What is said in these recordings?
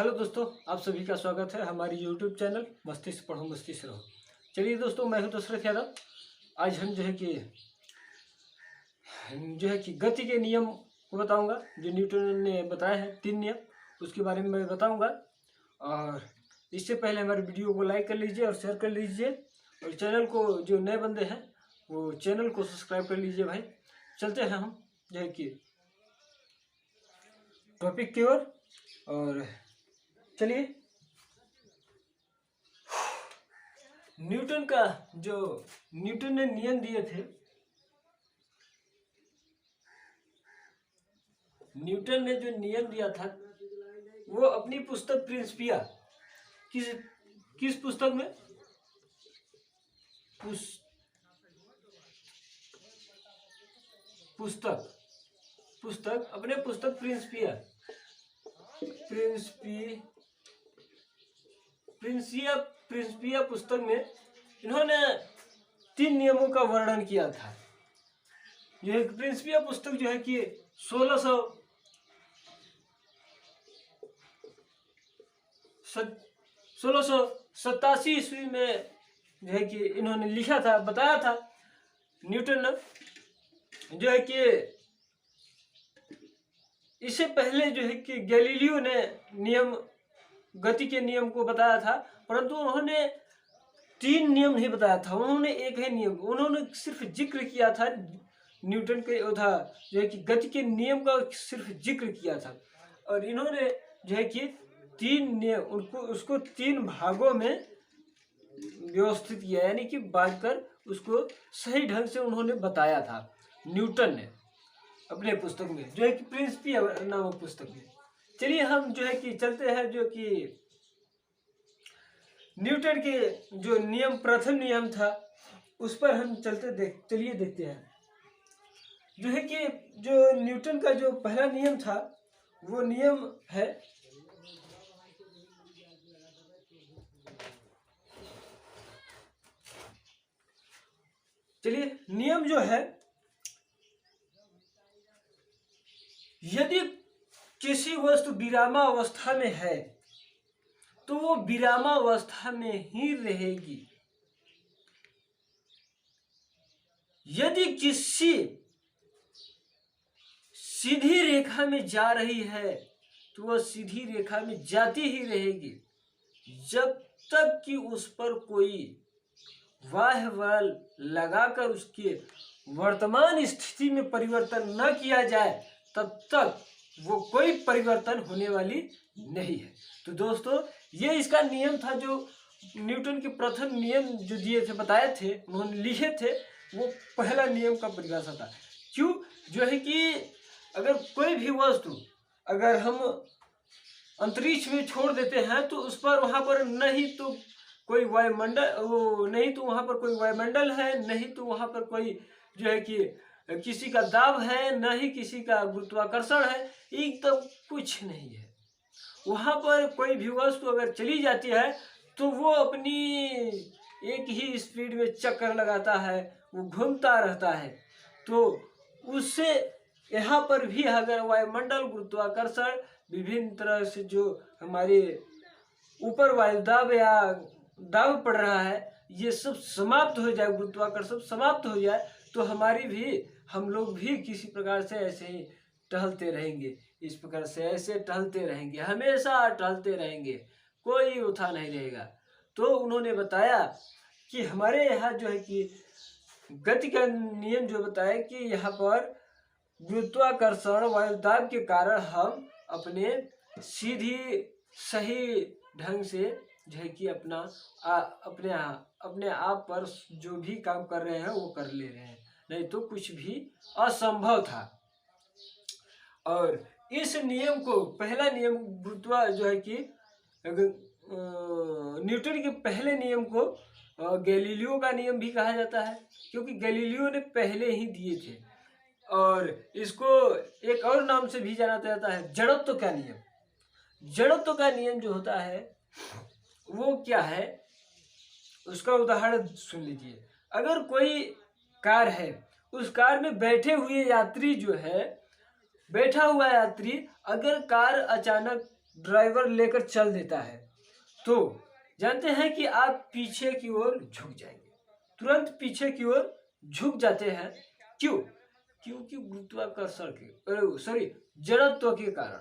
Hello दोस्तों, आप सभी का स्वागत है हमारी यूट्यूब चैनल मस्ती से पढ़ो मस्ती से रहो। चलिए दोस्तों, मैं हूं दशरथ यादव। आज हम जो है कि गति के नियम को बताऊंगा, जो न्यूटन ने बताए हैं 3 नियम, उसके बारे में मैं बताऊंगा। और इससे पहले हमारे वीडियो को लाइक कर लीजिए और शेयर कर लीजिए, और चैनल को, जो नए बंदे हैं वो चैनल को सब्सक्राइब कर लीजिए। भाई चलते हैं हम जो है कि टॉपिक की ओर। और चलिए, न्यूटन ने नियम दिए थे, न्यूटन ने जो नियम दिया था वो अपनी पुस्तक प्रिंसिपिया, किस पुस्तक में, पुस्तक अपने पुस्तक प्रिंसिपिया पुस्तक में इन्होंने 3 नियमों का वर्णन किया था। यह प्रिंसिपिया पुस्तक जो है कि 1687 ईस्वी में जो है कि इन्होंने लिखा था, बताया था न्यूटन ने। जो है कि इससे पहले जो है कि गैलीलियो ने गति के नियम को बताया था, परंतु उन्होंने 3 नियम नहीं बताया था, उन्होंने एक ही नियम, उन्होंने सिर्फ जिक्र किया था। न्यूटन के था जो है कि गति के नियम का सिर्फ जिक्र किया था, और इन्होंने जो है कि 3 नियम उसको 3 भागों में व्यवस्थित किया, यानी कि बांटकर उसको सही ढंग से उन्होंने बताया था न्यूटन ने अपने पुस्तक में, जो है कि प्रिंसिपिया नामक पुस्तक में। चलिए हम जो है कि चलते हैं, जो कि न्यूटन के जो नियम, प्रथम नियम था उस पर हम चलिए देखते हैं। जो है कि जो न्यूटन का जो पहला नियम था वो नियम है, चलिए नियम जो है, यदि किसी वस्तु विरामावस्था में है तो वो विरामावस्था में ही रहेगी। यदि किसी सीधी रेखा में जा रही है तो वह सीधी रेखा में जाती ही रहेगी, जब तक कि उस पर कोई बाह्य बल लगाकर उसके वर्तमान स्थिति में परिवर्तन न किया जाए, तब तक वो कोई परिवर्तन होने वाली नहीं है। तो दोस्तों, ये इसका नियम था, जो न्यूटन के प्रथम नियम जो दिए थे, बताए थे, उन्होंने लिखे थे, वो पहला नियम का परिभाषा था। क्यों? जो है कि अगर कोई भी वस्तु अगर हम अंतरिक्ष में छोड़ देते हैं तो उस पर, वहाँ पर नहीं तो कोई वायुमंडल, वो नहीं तो वहाँ पर कोई वायुमंडल है, नहीं तो वहाँ पर कोई जो है कि किसी का दाब है, न ही किसी का गुरुत्वाकर्षण है, एकदम कुछ नहीं है। वहाँ पर कोई भी वस्तु अगर चली जाती है तो वो अपनी एक ही स्पीड में चक्कर लगाता है, वो घूमता रहता है। तो उससे यहाँ पर भी अगर वायुमंडल, गुरुत्वाकर्षण, विभिन्न तरह से जो हमारे ऊपर वायुदाब या दाब पड़ रहा है, ये सब समाप्त हो जाए, गुरुत्वाकर्षण समाप्त हो जाए, तो हम लोग भी किसी प्रकार से ऐसे ही टहलते रहेंगे। इस प्रकार से ऐसे टहलते रहेंगे, हमेशा टहलते रहेंगे, कोई उठा नहीं रहेगा। तो उन्होंने बताया कि हमारे यहाँ जो है कि गति का नियम जो बताया कि यहाँ पर गुरुत्वाकर्षण, वायुदाब के कारण हम अपने सीधी सही ढंग से जो है कि अपने आप पर जो भी काम कर रहे हैं वो कर ले रहे हैं, नहीं तो कुछ भी असंभव था। और इस नियम को, पहला नियम जो है कि न्यूटन के पहले नियम को गैलीलियो का नियम भी कहा जाता है, क्योंकि गैलीलियो ने पहले ही दिए थे। और इसको एक और नाम से भी जाना जाता है, जड़त्व का नियम। जड़त्व का नियम जो होता है वो क्या है, उसका उदाहरण सुन लीजिए। अगर कोई कार है, उस कार में बैठा हुआ यात्री अगर कार अचानक ड्राइवर लेकर चल देता है तो जानते हैं कि आप पीछे की ओर झुक जाएंगे, तुरंत पीछे की ओर झुक जाते हैं। क्यों? क्योंकि गुरुत्वाकर्षण के सॉरी जड़त्व के कारण,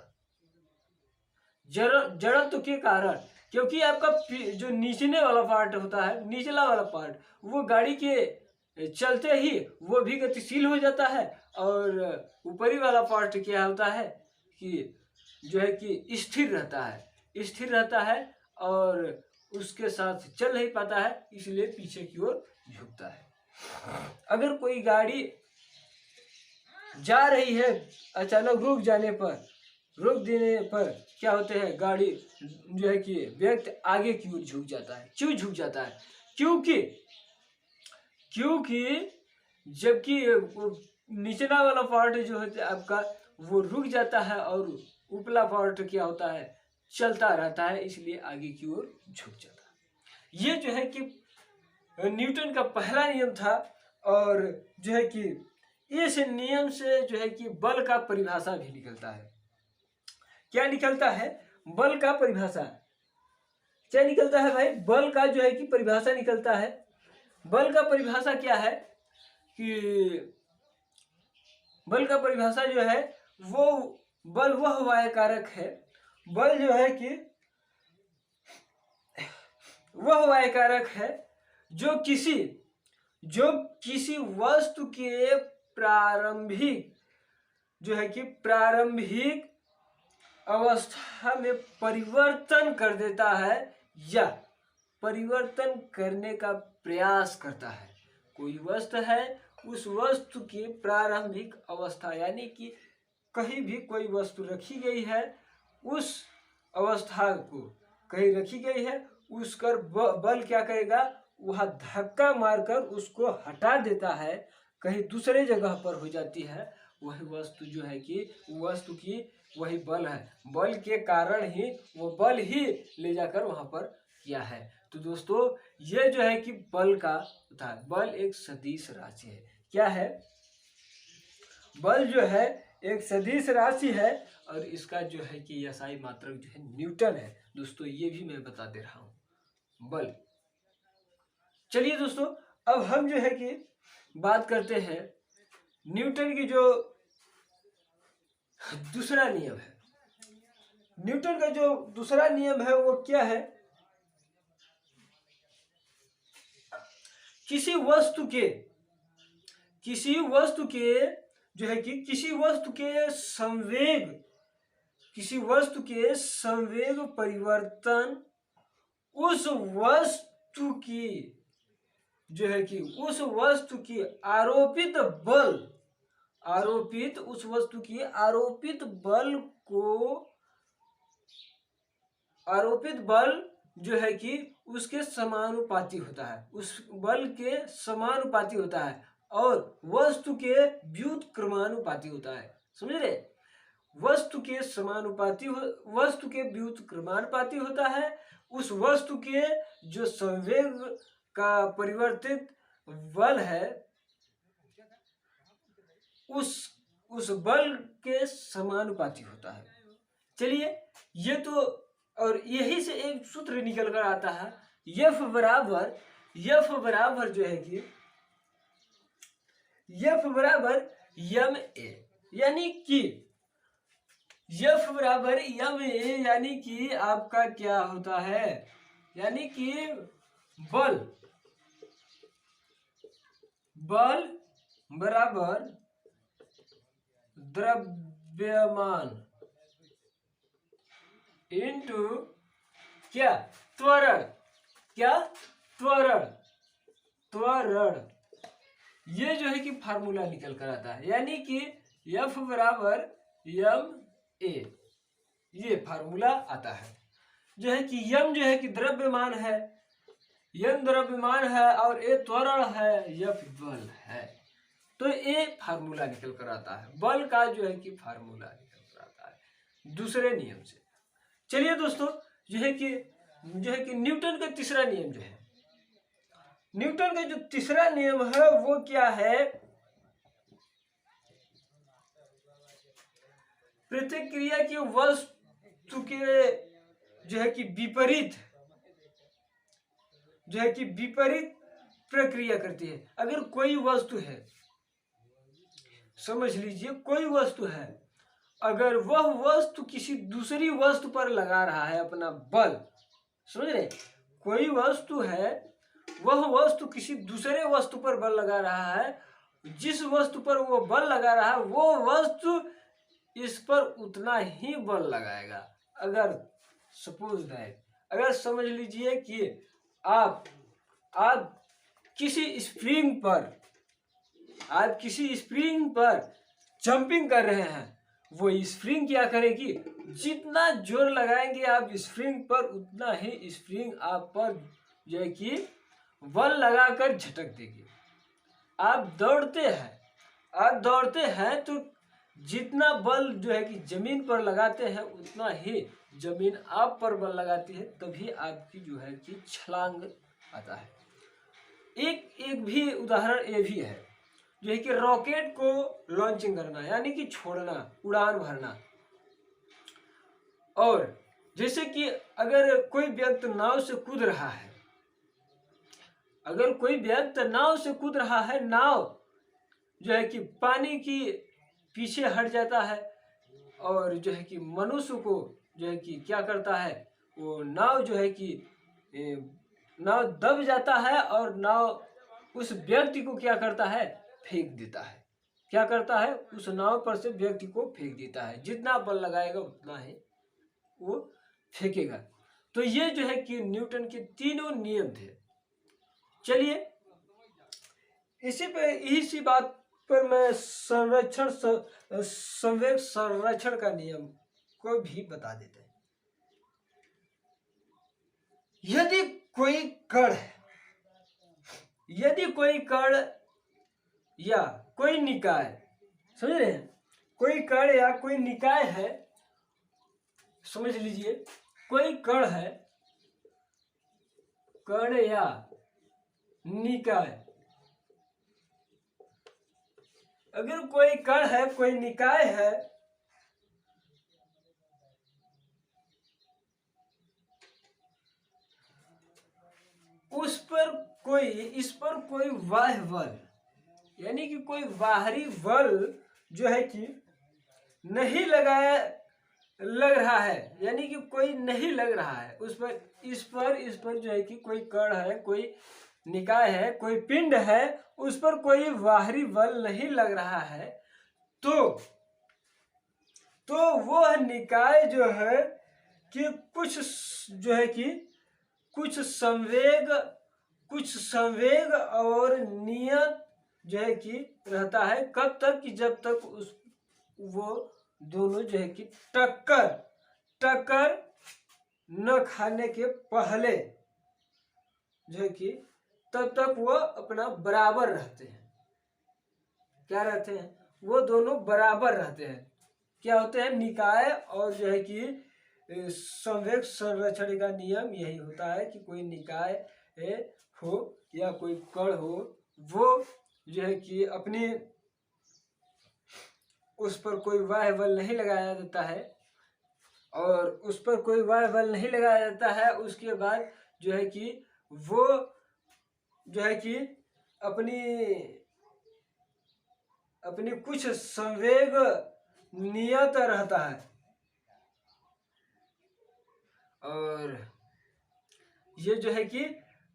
जड़त्व के कारण। क्योंकि आपका जो नीचने वाला पार्ट होता है, निचला वाला पार्ट, वो गाड़ी के चलते ही वो भी गतिशील हो जाता है, और ऊपरी वाला पार्ट क्या होता है कि जो है कि स्थिर रहता है, स्थिर रहता है और उसके साथ चल नहीं पाता है, इसलिए पीछे की ओर झुकता है। अगर कोई गाड़ी जा रही है, अचानक रुक देने पर क्या होते हैं, गाड़ी जो है कि व्यक्ति आगे की ओर झुक जाता है। क्यों झुक जाता है? क्योंकि जबकि निचला वाला पार्ट जो होता है आपका वो रुक जाता है और उपला पार्ट क्या होता है, चलता रहता है, इसलिए आगे की ओर झुक जाता है। ये जो है कि न्यूटन का पहला नियम था। और जो है कि इस नियम से जो है कि बल का परिभाषा भी निकलता है। क्या निकलता है? बल का परिभाषा क्या निकलता है भाई? बल का जो है कि परिभाषा निकलता है। बल का परिभाषा क्या है कि बल का परिभाषा जो है वो बल वह वाय कारक है, बल जो है कि वह वाय कारक है जो किसी वस्तु के प्रारंभिक जो है कि प्रारंभिक अवस्था में परिवर्तन कर देता है या परिवर्तन करने का प्रयास करता है। कोई वस्तु है, उस वस्तु की प्रारंभिक अवस्था, यानी कि कहीं भी कोई वस्तु रखी गई है, उस अवस्था को कहीं रखी गई है, उसका बल क्या करेगा, वह धक्का मारकर उसको हटा देता है, कहीं दूसरे जगह पर हो जाती है। वही वस्तु जो है कि वस्तु की वही बल है, बल के कारण ही वो बल ही ले जाकर वहां पर किया है। तो दोस्तों ये जो है कि बल का था, बल एक सदिश राशि है। क्या है? बल जो है एक सदिश राशि है और इसका जो है कि एसआई मात्रक जो है न्यूटन है। दोस्तों ये भी मैं बता दे रहा हूं बल। चलिए दोस्तों अब हम जो है कि बात करते हैं न्यूटन की जो दूसरा नियम है। न्यूटन का जो दूसरा नियम है वो क्या है? किसी वस्तु के जो है कि किसी वस्तु के संवेग परिवर्तन उस वस्तु की जो है कि उस वस्तु की आरोपित बल जो है कि उसके समानुपाती होता है, उस बल के समानुपाती होता है और वस्तु के व्युत्क्रमानुपाती होता है। समझ रहे? वस्तु के व्युत्क्रमानुपाती होता है। उस वस्तु के जो संवेग का परिवर्तित बल है उस बल के समानुपाती होता है। चलिए ये तो, और यही से एक सूत्र निकल कर आता है F बराबर जो है कि F बराबर ma, यानी कि F बराबर ma, यानी कि आपका क्या होता है, यानी कि बल बराबर द्रव्यमान इनटू क्या? त्वरण। ये जो है कि फार्मूला निकल कर आता है, यानी कि F बराबर ma, ये फार्मूला आता है। जो है कि m जो है कि द्रव्यमान है, m द्रव्यमान है और a त्वरण है, F बल है। तो ये फार्मूला निकल कर आता है, बल का जो है कि फार्मूला निकल कर आता है दूसरे नियम से। चलिए दोस्तों जो है कि न्यूटन का तीसरा नियम जो है, न्यूटन का जो तीसरा नियम है वो क्या है? प्रतिक्रिया की वस्तु के जो है कि विपरीत प्रक्रिया करती है। अगर कोई वस्तु है, समझ लीजिए कोई वस्तु है, अगर वह वस्तु किसी दूसरी वस्तु पर लगा रहा है अपना बल, समझ रहे, कोई वस्तु है, वह वस्तु किसी दूसरे वस्तु पर बल लगा रहा है, जिस वस्तु पर वो बल लगा रहा है वो वस्तु इस पर उतना ही बल लगाएगा। अगर सपोज दैट, अगर समझ लीजिए कि आप किसी स्प्रिंग पर जंपिंग कर रहे हैं, वो स्प्रिंग क्या करेगी, जितना जोर लगाएंगे आप स्प्रिंग पर उतना ही स्प्रिंग आप पर जो है कि बल लगाकर झटक देगी। आप दौड़ते हैं तो जितना बल जो है कि जमीन पर लगाते हैं उतना ही जमीन आप पर बल लगाती है, तभी आपकी जो है कि छलांग आता है। एक भी उदाहरण ये भी है, जो है कि रॉकेट को लॉन्चिंग करना यानी कि छोड़ना, उड़ान भरना। और जैसे कि अगर कोई व्यक्ति नाव से कूद रहा है, नाव जो है कि पानी की पीछे हट जाता है और जो है कि मनुष्य को जो है कि क्या करता है, वो नाव जो है कि नाव दब जाता है और नाव उस व्यक्ति को क्या करता है, फेंक देता है। क्या करता है, उस नाव पर से व्यक्ति को फेंक देता है। जितना बल लगाएगा उतना ही वो फेंकेगा। तो ये जो है कि न्यूटन के तीनों नियम थे। चलिए इसी बात पर मैं संवेग संरक्षण का नियम को भी बता देते हैं। यदि कोई कण या कोई निकाय, समझ रहे हैं, कोई कण या कोई निकाय है, समझ लीजिए कोई कण है, कण या निकाय, अगर कोई कण है, कोई निकाय है, इस पर कोई बाह्य बल यानी कि कोई बाहरी बल जो है कि नहीं लग रहा है, यानी कि कोई नहीं लग रहा है इस पर जो है कि कोई कण है, कोई निकाय है, कोई पिंड है, उस पर कोई बाहरी बल नहीं लग रहा है, तो वह निकाय जो है कि कुछ संवेग और नियत जो है कि रहता है। कब तक कि जब तक वो दोनों जो है कि टक्कर न खाने के पहले जो है कि तब तक वो अपना बराबर रहते हैं। क्या रहते हैं, वो दोनों बराबर रहते हैं। क्या होते हैं, निकाय और जो है कि संवेग संरक्षण का नियम यही होता है कि कोई निकाय हो या कोई कण हो, वो जो है कि अपनी उस पर कोई बाह्य बल नहीं लगाया जाता है, और उस पर कोई बाह्य बल नहीं लगाया जाता है, उसके बाद जो है कि वो जो है कि अपनी कुछ संवेग नियत रहता है, और ये जो है कि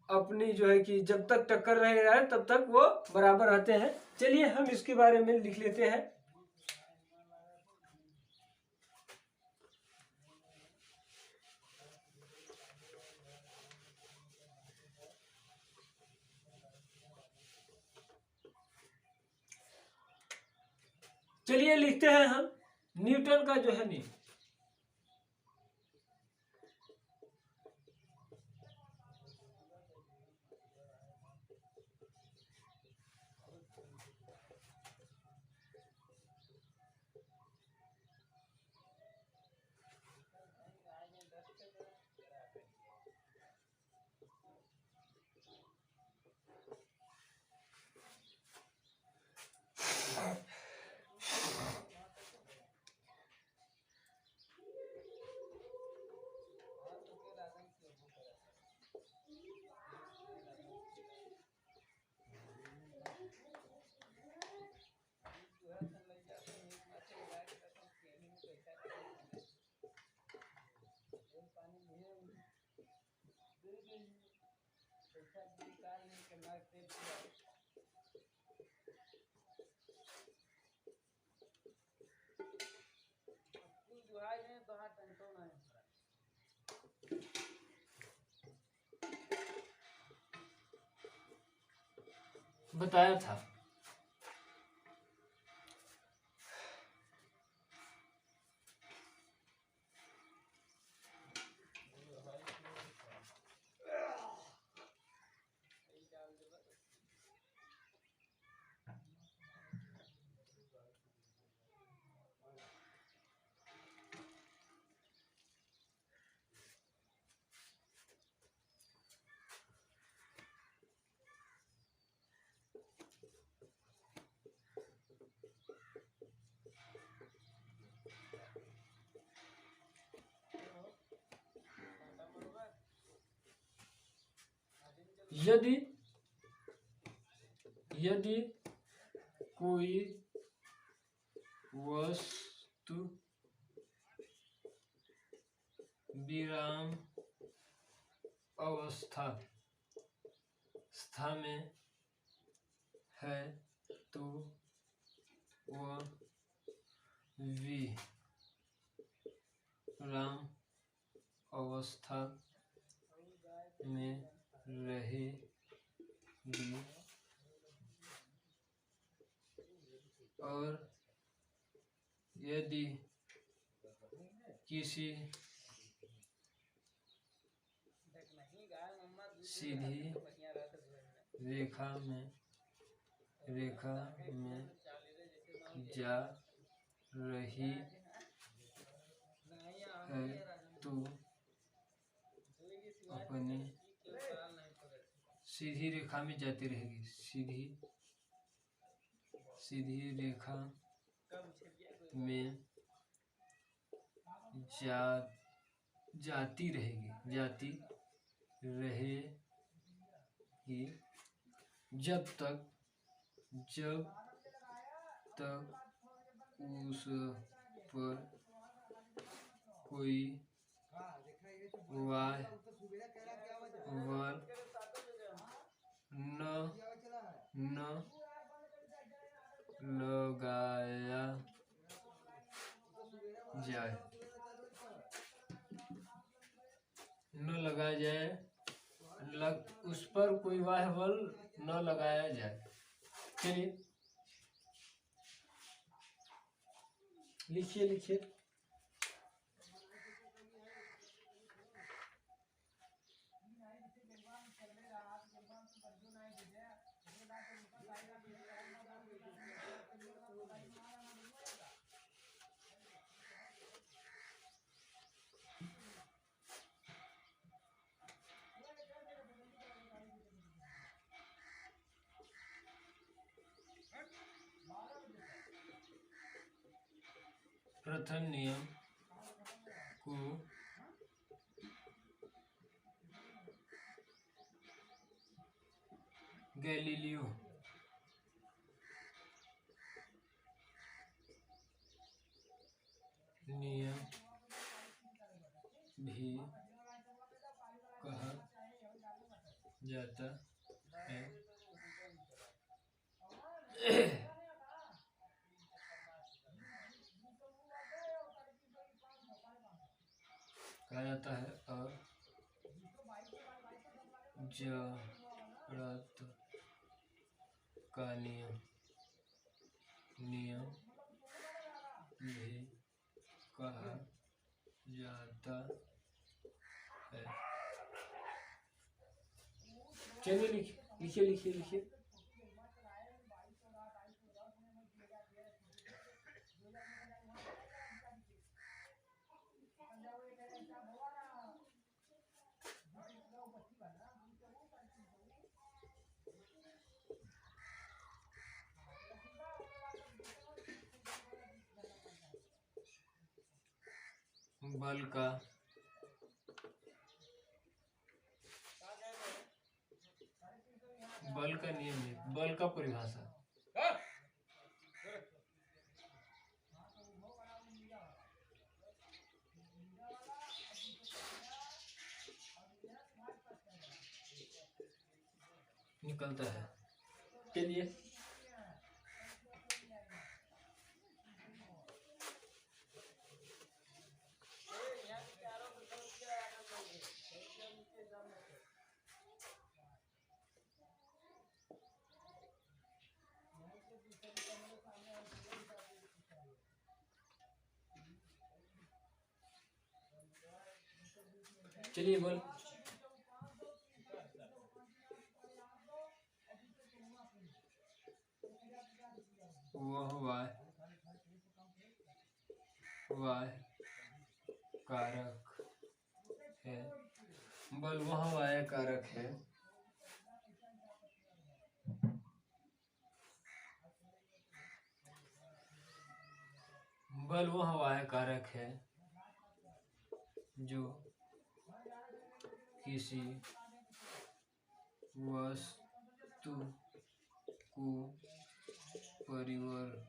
अपनी जो है कि जब तक टक्कर रहेगा तब तक वो बराबर रहते हैं। चलिए हम इसके बारे में लिख लेते हैं। चलिए लिखते हैं हम न्यूटन का जो है नियम। बताया था। यदि यदि कोई वस्तु विराम अवस्था में है तो वह विराम अवस्था में रहेगी और यदि किसी सीधी रेखा में जा रही है तो अपनी सीधी रेखा में जाती रहेगी, सीधी रेखा में जाती रहेगी जब तक उस पर कोई वाह्य बल न लगाया जाए, उस पर कोई बाह्य बल न लगाया जाए। चलिए लिखिए। प्रथम नियम को गैलीलियो नियम भी कहा जाता है। और जड़त्व का नियम भी कहा जाता है। चलिए लिखिए। बल का नियम है, बल का परिभाषा। निकलता है। चलिए चलिए बोल। वह वाय कारक है। बल वह वाय कारक है। बल वह वाय कारक है जो किसी वस्तु को परिवर्तित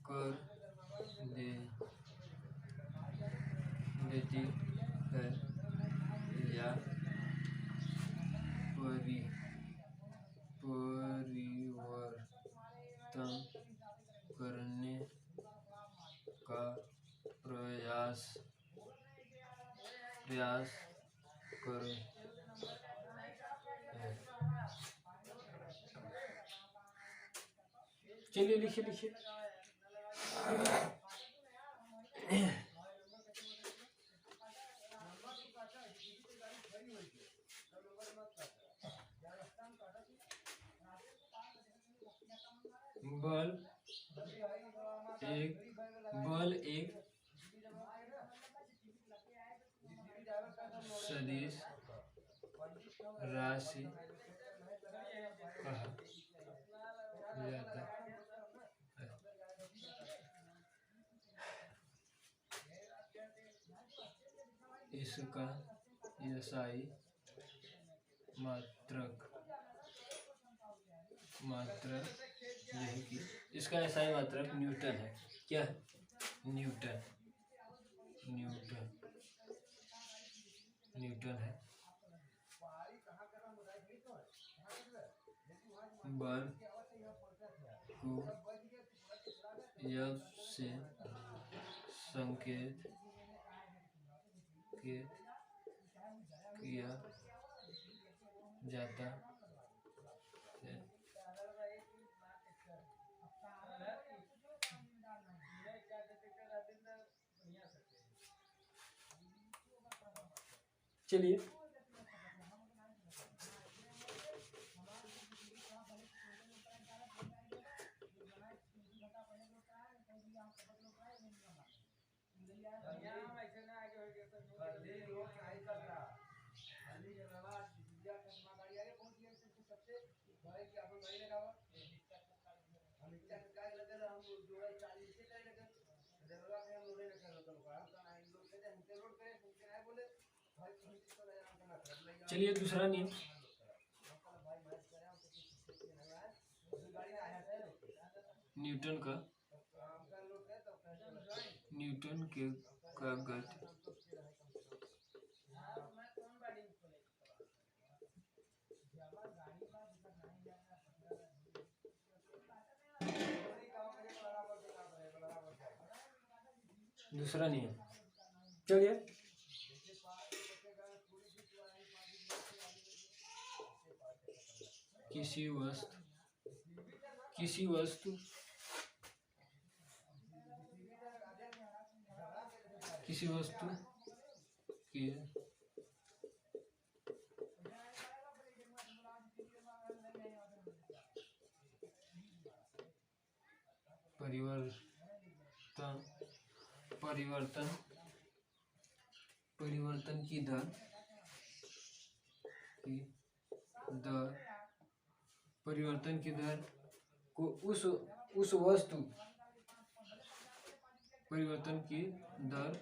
कर देती है या परिवर्तन करने का प्रयास करे है। चलिए लिखिए। बल एक सदिश राशि कहा जाता है। इसका SI मात्रक यह कि इसका SI मात्रक न्यूटन है। क्या? न्यूटन है। बल को F से संकेत किया जाता है। चलिए दूसरा नियम। न्यूटन के गति दूसरा नियम। चलिए किसी वस्तु के परिवर्तन की दर को उस वस्तु परिवर्तन की दर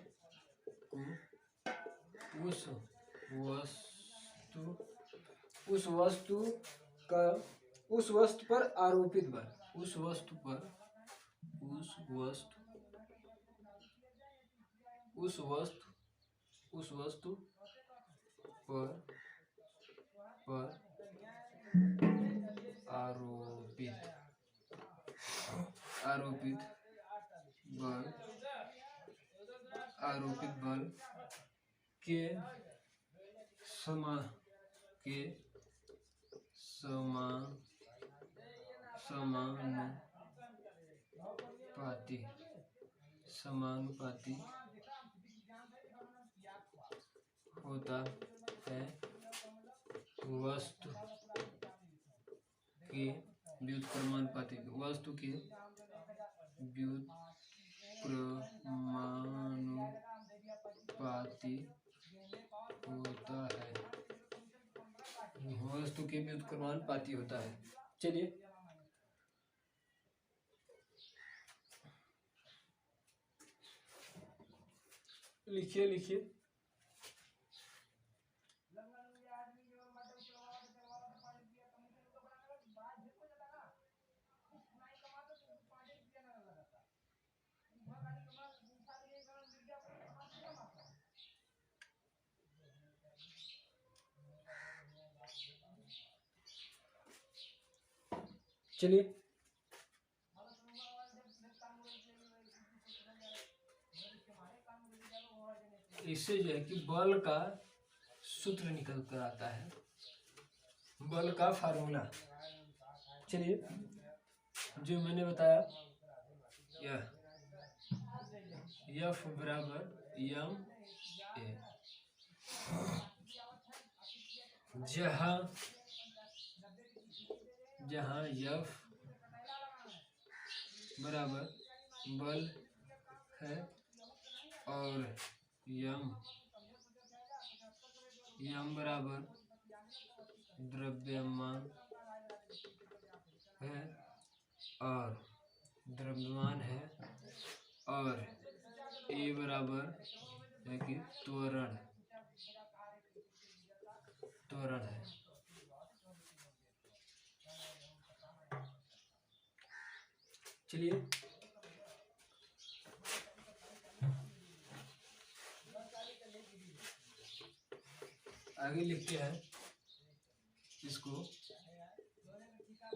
को उस वस्तु पर आरोपित बल उस वस्तु पर आरोपित बल के समानुपाती होता है। वस्तु के व्युत्क्रमानुपाती होता है। वस्तु के व्युत्क्रमानुपाती होता है। चलिए लिखिए। चलिए इससे जो है कि बल का सूत्र निकल कर आता है, बल का फार्मूला। चलिए जो मैंने बताया, F बराबर m a, जहाँ F बराबर बल है और m बराबर द्रव्यमान है और a बराबर है कि त्वरण है। चलिए आगे लिखते हैं इसको।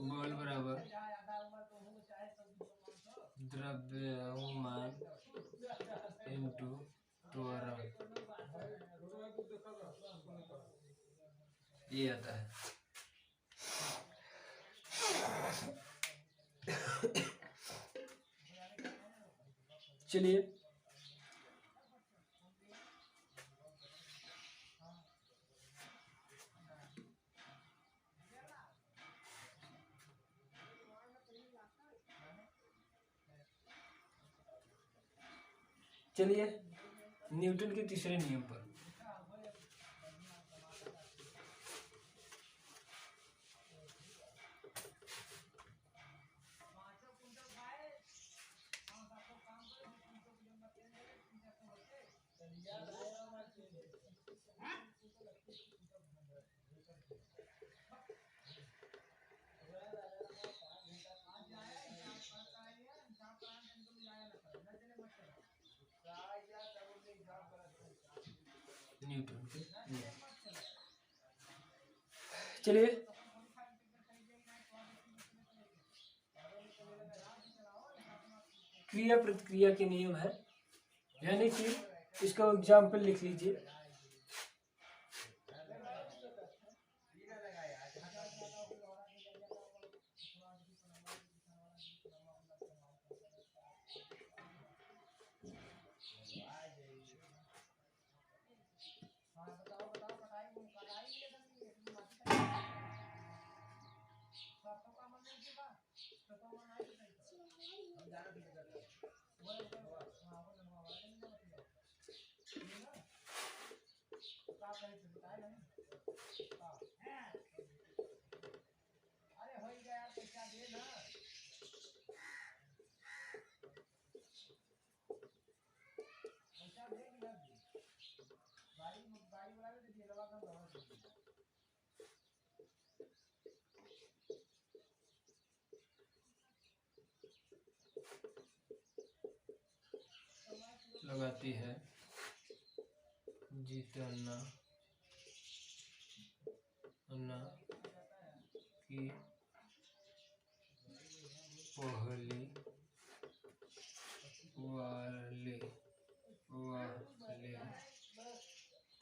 बल बराबर द्रव्यमान इंटू त्वरण, ये आता है। चलिए न्यूटन के तीसरे नियम पर। न्यूटन के नियम। चलिए क्रिया प्रतिक्रिया के नियम है, यानी कि इसका एग्जाम्पल लिख लीजिए। लगाती है इतना न कि पहले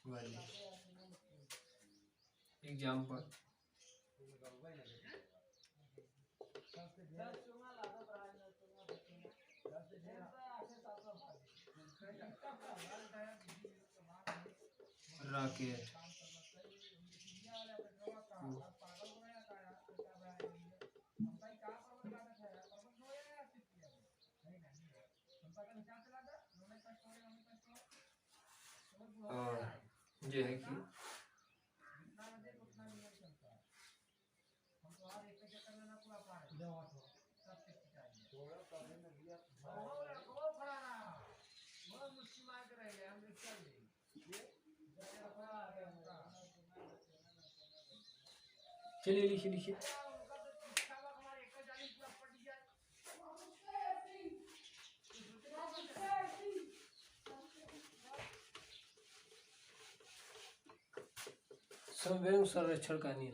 वाले एग्जाम्पल राकेश और जो है कि चलिए लिखिए लिखिए। संवेग संरक्षण का नियम।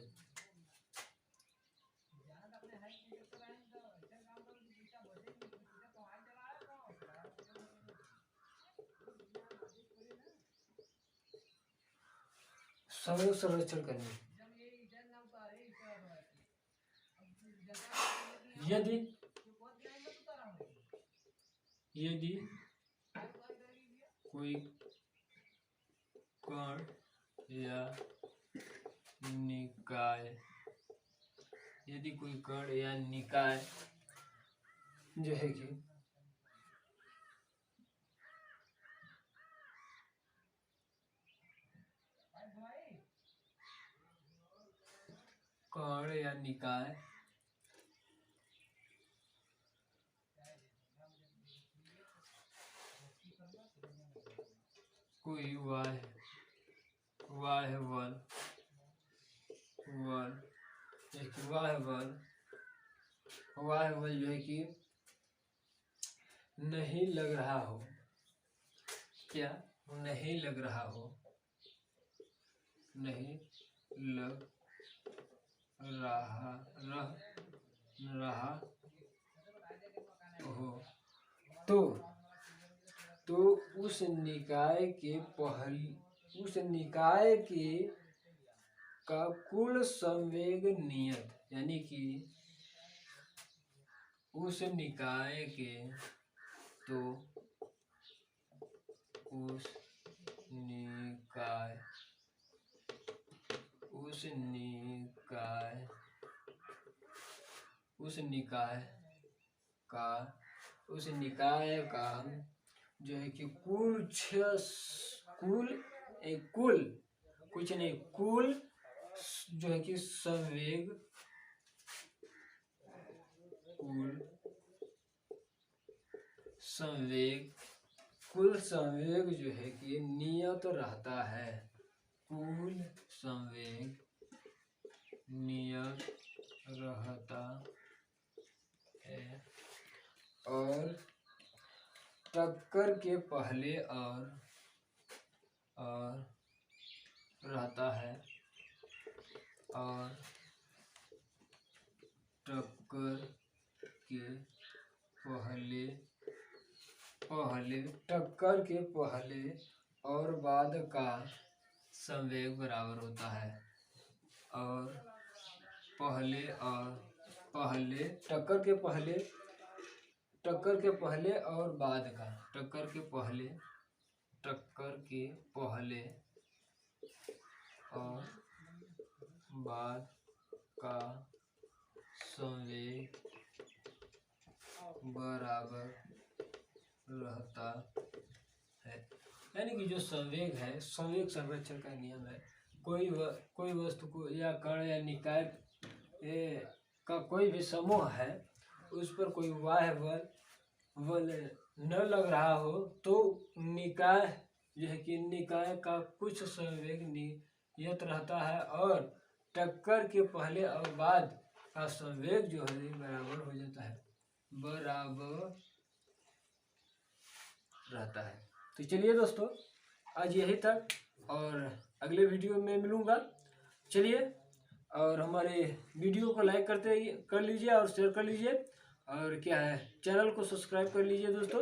संवेग संरक्षण का नियम, यदि कोई कण या निकाय जो है कि कण या निकाय कोई वाह्य बल जो है कि नहीं लग रहा हो, क्या नहीं लग रहा हो, नहीं लग रहा हो तो उस निकाय के का कुल संवेग नियत, यानी कि उस निकाय के तो उस निकाय का जो है कि कुल जो है कि संवेग, कुल संवेग जो है कि नियत रहता है, कुल संवेग नियत रहता है और टक्कर के पहले और रहता है और टक्कर के पहले और बाद का संवेग बराबर होता है, और टक्कर के पहले और बाद का, टक्कर के पहले और बाद का संवेग बराबर रहता है। यानी कि जो संवेग है, संवेग संरक्षण का नियम है। कोई वस्तु को या कण या निकाय का कोई भी समूह है, उस पर कोई बाह्य बल न लग रहा हो तो निकाय जो है कि निकाय का कुछ संवेग नियत रहता है और टक्कर के पहले और बाद का संवेग जो है बराबर हो जाता है, बराबर रहता है। तो चलिए दोस्तों, आज यही तक। और अगले वीडियो में मिलूँगा। चलिए, और हमारे वीडियो को लाइक कर लीजिए और शेयर कर लीजिए, और क्या है, चैनल को सब्सक्राइब कर लीजिए दोस्तों,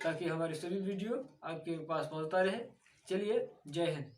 ताकि हमारे सभी वीडियो आपके पास पहुंचता रहे। चलिए, जय हिंद।